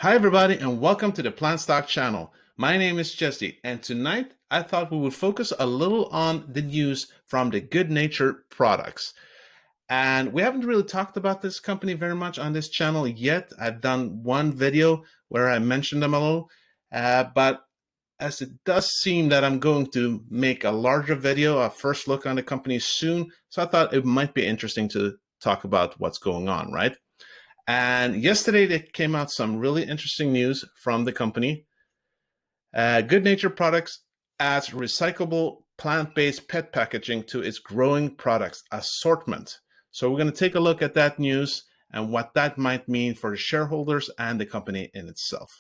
Hi, everybody, and welcome to the PlantStock channel. My name is Jesse, and tonight I thought we would focus a little on the news from the Good Nature products. And we haven't really talked about this company very much on this channel yet. I've done one video where I mentioned them a little, but as it does seem that I'm going to make a larger video, a first look on the company soon, so I thought it might be interesting to talk about what's going on, right? And yesterday, there came out some really interesting news from the company. Good Nature Products adds recyclable plant-based pet packaging to its growing products assortment. So we're going to take a look at that news and what that might mean for the shareholders and the company in itself.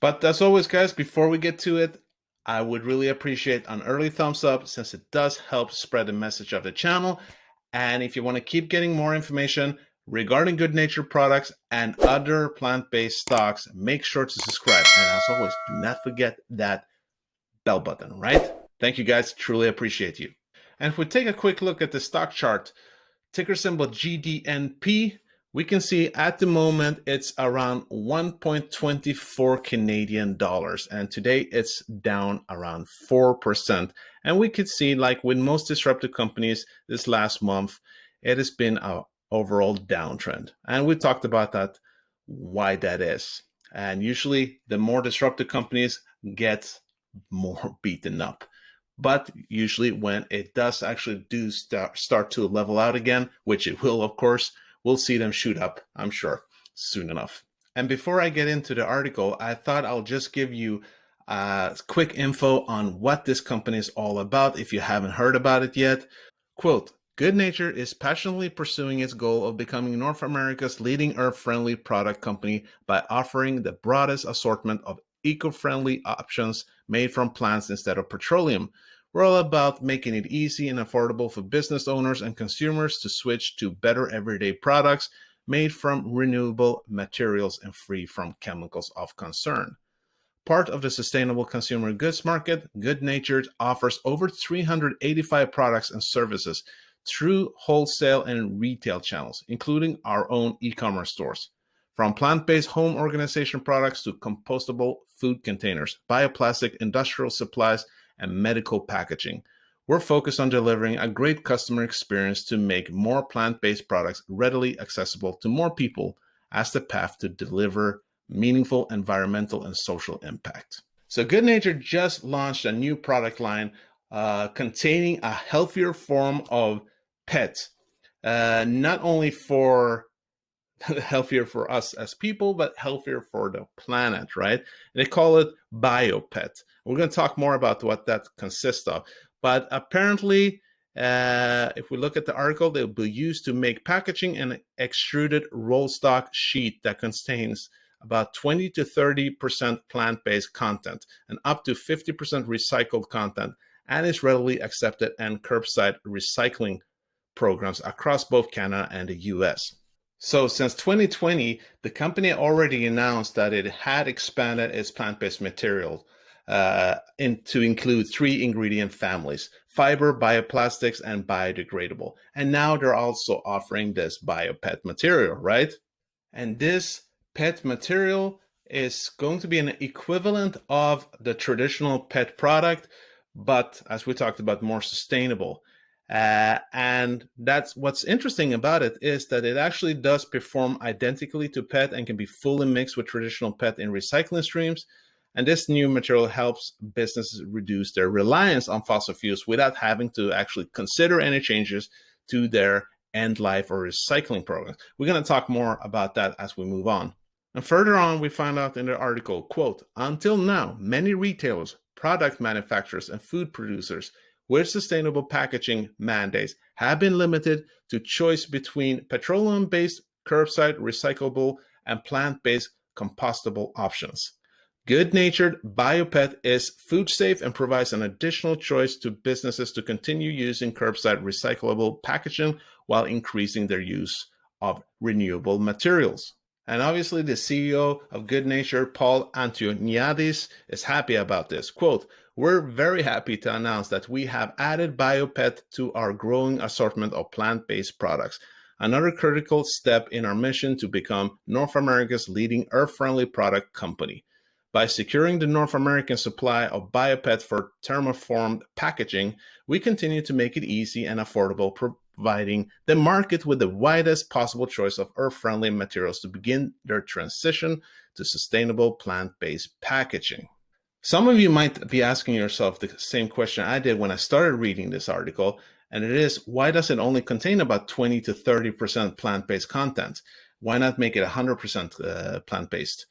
But as always, guys, before we get to it, I would really appreciate an early thumbs up since it does help spread the message of the channel. And if you want to keep getting more information regarding Good Nature products and other plant-based stocks, make sure to subscribe. And as always, do not forget that bell button, right? Thank you, guys. Truly appreciate you. And if we take a quick look at the stock chart, ticker symbol GDNP, we can see at the moment it's around 1.24 Canadian dollars, and today it's down around 4%. And we could see, like with most disruptive companies this last month, it has been an overall downtrend. And we talked about that, why that is. And usually the more disruptive companies get more beaten up. But usually when it does actually start to level out again, which it will, of course, we'll see them shoot up, I'm sure, soon enough. And before I get into the article, I thought I'll just give you quick info on what this company is all about if you haven't heard about it yet. Quote, Good Nature is passionately pursuing its goal of becoming North America's leading earth-friendly product company by offering the broadest assortment of eco-friendly options made from plants instead of petroleum. We're all about making it easy and affordable for business owners and consumers to switch to better everyday products made from renewable materials and free from chemicals of concern. Part of the sustainable consumer goods market, Good Natured offers over 385 products and services through wholesale and retail channels, including our own e-commerce stores. From plant-based home organization products to compostable food containers, bioplastic industrial supplies, and medical packaging, we're focused on delivering a great customer experience to make more plant-based products readily accessible to more people as the path to deliver meaningful environmental and social impact. So Good Nature just launched a new product line containing a healthier form of pet, not only for healthier for us as people, but healthier for the planet, right? They call it BioPet. We're going to talk more about what that consists of. But apparently, if we look at the article, they'll be used to make packaging and extruded roll stock sheet that contains about 20 to 30% plant-based content and up to 50% recycled content, and is readily accepted and curbside recycling programs across both Canada and the US. So since 2020, the company already announced that it had expanded its plant-based material to include 3 ingredient families: fiber, bioplastics, and biodegradable. And now they're also offering this BioPet material, right? And this pet material is going to be an equivalent of the traditional pet product, but as we talked about, more sustainable. And that's what's interesting about it, is that it actually does perform identically to PET and can be fully mixed with traditional PET in recycling streams. And this new material helps businesses reduce their reliance on fossil fuels without having to actually consider any changes to their end life or recycling programs. We're going to talk more about that as we move on. And further on, we find out in the article, quote, until now, many retailers, product manufacturers, and food producers with sustainable packaging mandates have been limited to choice between petroleum-based, curbside, recyclable, and plant-based compostable options. Good Natured BioPet is food safe and provides an additional choice to businesses to continue using curbside recyclable packaging while increasing their use of renewable materials. And obviously the CEO of Good Nature, Paul Antoniadis, is happy about this. Quote, we're very happy to announce that we have added BioPet to our growing assortment of plant-based products. another critical step in our mission to become North America's leading earth-friendly product company. By securing the North American supply of BioPET for thermoformed packaging, we continue to make it easy and affordable, providing the market with the widest possible choice of earth-friendly materials to begin their transition to sustainable plant-based packaging. Some of you might be asking yourself the same question I did when I started reading this article, and it is, why does it only contain about 20 to 30% plant-based content? Why not make it 100% plant-based?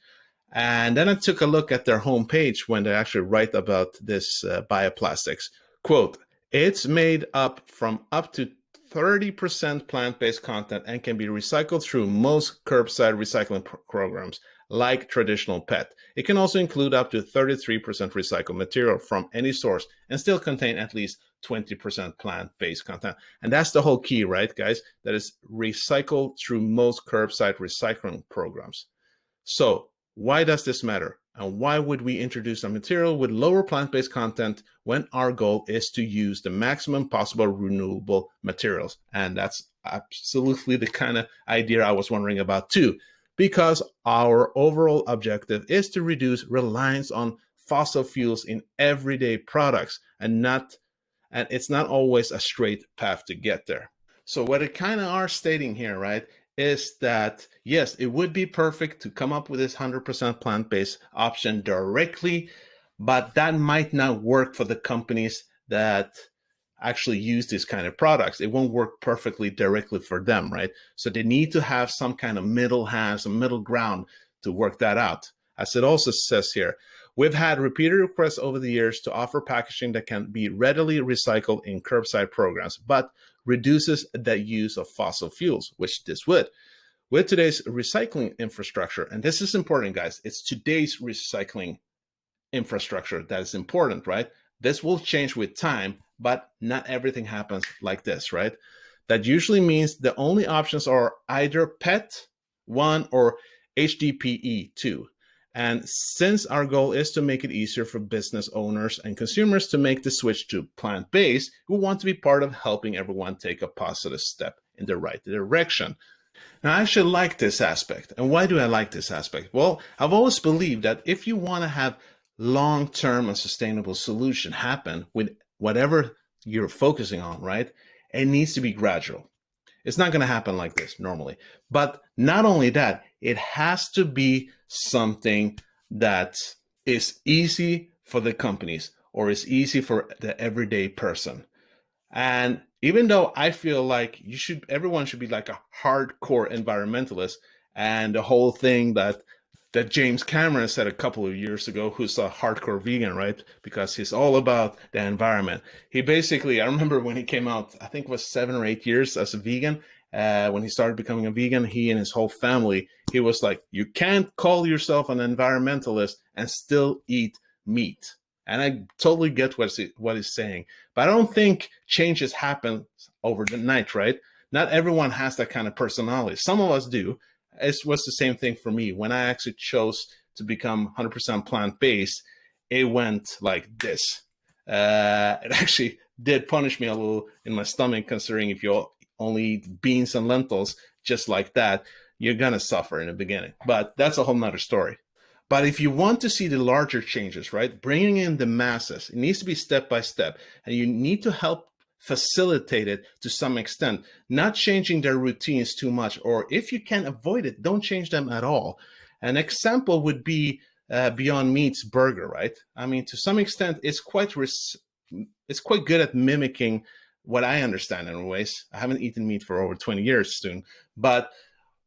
And then I took a look at their homepage when they actually write about this bioplastics. Quote, it's made up from up to 30% plant-based content and can be recycled through most curbside recycling programs, like traditional PET. It can also include up to 33% recycled material from any source and still contain at least 20% plant-based content. And that's the whole key, right, guys? That is recycled through most curbside recycling programs. So why does this matter? And why would we introduce a material with lower plant-based content when our goal is to use the maximum possible renewable materials? And that's absolutely the kind of idea I was wondering about too, because our overall objective is to reduce reliance on fossil fuels in everyday products, and it's not always a straight path to get there. So what it kind of are stating here, right, is that yes, it would be perfect to come up with this 100% plant-based option directly, but that might not work for the companies that actually use this kind of products. It won't work perfectly directly for them, right? So they need to have some kind of middle hand, some middle ground to work that out. As it also says here, we've had repeated requests over the years to offer packaging that can be readily recycled in curbside programs, but reduces the use of fossil fuels, which this would. With today's recycling infrastructure, and this is important, guys, it's today's recycling infrastructure that is important, right? This will change with time, but not everything happens like this, right? That usually means the only options are either PET 1 or HDPE 2. And since our goal is to make it easier for business owners and consumers to make the switch to plant-based, we want to be part of helping everyone take a positive step in the right direction. Now, I actually like this aspect. And why do I like this aspect? Well, I've always believed that if you want to have long-term and sustainable solution happen with whatever you're focusing on, right, it needs to be gradual. It's not going to happen like this normally. But not only that, it has to be something that is easy for the companies or is easy for the everyday person. And even though I feel like everyone should be like a hardcore environmentalist, and the whole thing that James Cameron said a couple of years ago, who's a hardcore vegan, right? Because he's all about the environment. He basically, I remember when he came out, I think it was 7 or 8 years as a vegan. When he started becoming a vegan, he and his whole family, he was like, you can't call yourself an environmentalist and still eat meat. And I totally get what he's saying. But I don't think changes happen over the night, right? Not everyone has that kind of personality. Some of us do. It was the same thing for me. When I actually chose to become 100% plant-based, it went like this. It actually did punish me a little in my stomach, considering if you only eat beans and lentils just like that, you're going to suffer in the beginning. But that's a whole nother story. But if you want to see the larger changes, right, bringing in the masses, it needs to be step by step. And you need to help facilitate it to some extent, not changing their routines too much, or if you can avoid it, don't change them at all. An example would be Beyond Meat's burger, right? I mean, to some extent, it's quite good at mimicking what I understand anyways. I haven't eaten meat for over 20 years soon, but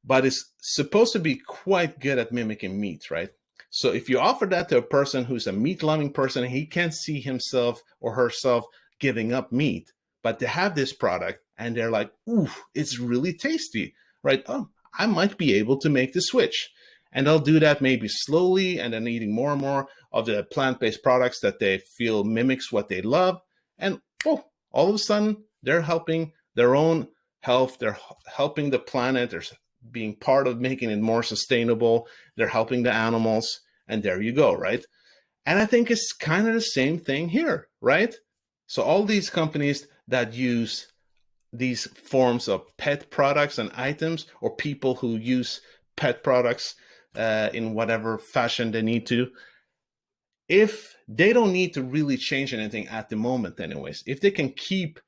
it's supposed to be quite good at mimicking meat, right? So if you offer that to a person who's a meat-loving person, he can't see himself or herself giving up meat, but they have this product and they're like, ooh, it's really tasty, right? Oh, I might be able to make the switch. And they'll do that maybe slowly and then eating more and more of the plant-based products that they feel mimics what they love. And oh, all of a sudden, they're helping their own health. They're helping the planet. They're being part of making it more sustainable. They're helping the animals. And there you go, right? And I think it's kind of the same thing here, right? So all these companies that use these forms of pet products and items, or people who use pet products in whatever fashion they need to, if they don't need to really change anything at the moment anyways, if they can keep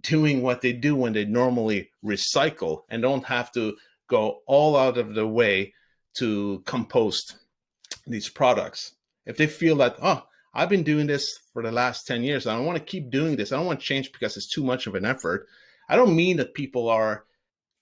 doing what they do when they normally recycle and don't have to go all out of the way to compost these products, if they feel that, oh, I've been doing this for the last 10 years, I don't want to keep doing this, I don't want to change because it's too much of an effort. I don't mean that people are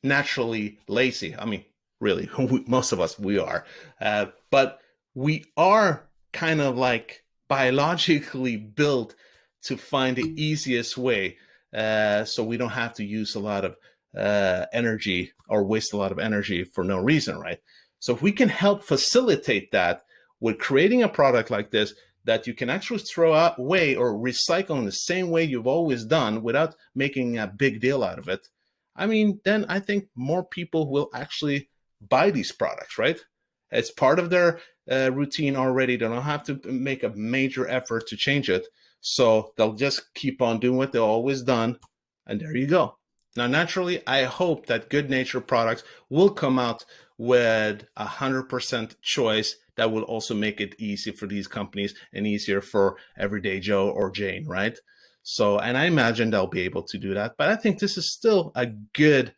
naturally lazy. I mean, really, most of us, we are. But we are kind of like biologically built to find the easiest way, so we don't have to use a lot of energy or waste a lot of energy for no reason, right? So if we can help facilitate that with creating a product like this that you can actually throw away or recycle in the same way you've always done without making a big deal out of it, I mean, then I think more people will actually buy these products, right? It's part of their routine already. They don't have to make a major effort to change it. So they'll just keep on doing what they've always done. And there you go. Now, naturally, I hope that Good Nature products will come out with 100% choice that will also make it easy for these companies and easier for everyday Joe or Jane, right? So, and I imagine they'll be able to do that. But I think this is still a good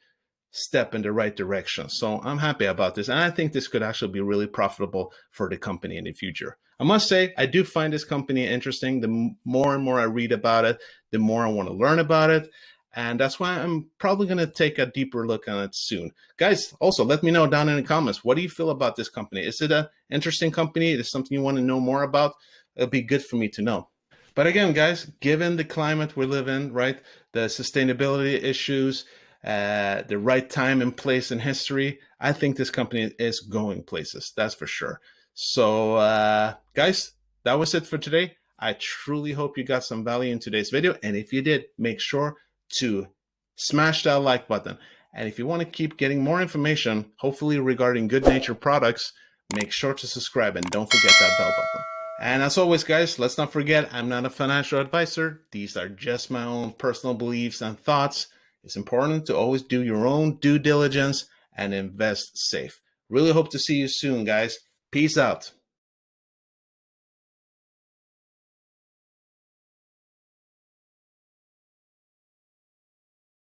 step in the right direction. So I'm happy about this. And I think this could actually be really profitable for the company in the future. I must say, I do find this company interesting. The more and more I read about it, the more I want to learn about it. And that's why I'm probably going to take a deeper look on it soon. Guys, also let me know down in the comments, what do you feel about this company? Is it an interesting company? Is it something you want to know more about? It'll be good for me to know. But again, guys, given the climate we live in, right, the sustainability issues, the right time and place in history, I think this company is going places. That's for sure. So, guys, that was it for today. I truly hope you got some value in today's video. And if you did, make sure to smash that like button. And if you want to keep getting more information, hopefully regarding Good Nature products, make sure to subscribe and don't forget that bell button. And as always, guys, let's not forget, I'm not a financial advisor. These are just my own personal beliefs and thoughts. It's important to always do your own due diligence and invest safe. Really hope to see you soon, guys. Peace out.